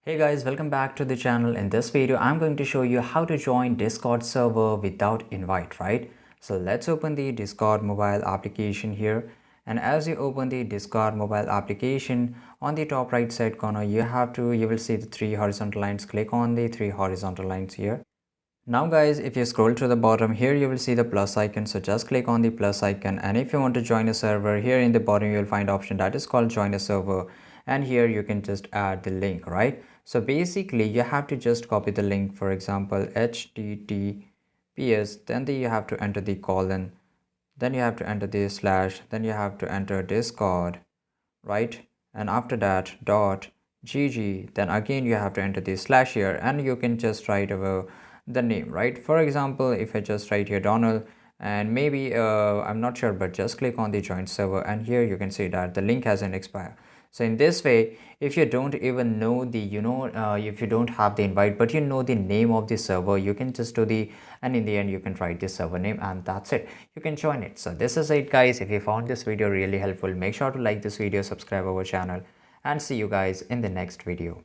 Hey guys, welcome back to the channel. In this video, I'm going to show you how to join Discord server without invite, right? So let's open the Discord mobile application here. And as you open the Discord mobile application, on the top right side corner, you will see the three horizontal lines. Click on the three horizontal lines here. Now guys, if you scroll to the bottom here, you will see the plus icon. So just click on the plus icon. And if you want to join a server, here in the bottom, you will find option that is called join a server. And here you can just add the link, right? So basically you have to just copy the link. For example, https, then you have to enter the colon, then you have to enter the slash, then you have to enter discord, right? And after that dot gg, then again you have to enter the slash here, and you can just write over the name, right? For example, if I just write here Donald, and maybe I'm not sure, but just click on the join server, and here you can see that the link hasn't expired. So in this way, if you don't even know the if you don't have the invite but you know the name of the server, you can just do the, and in the end you can write the server name, and that's it, you can join it. So this is it guys. If you found this video really helpful, make sure to like this video, subscribe our channel, and see you guys in the next video.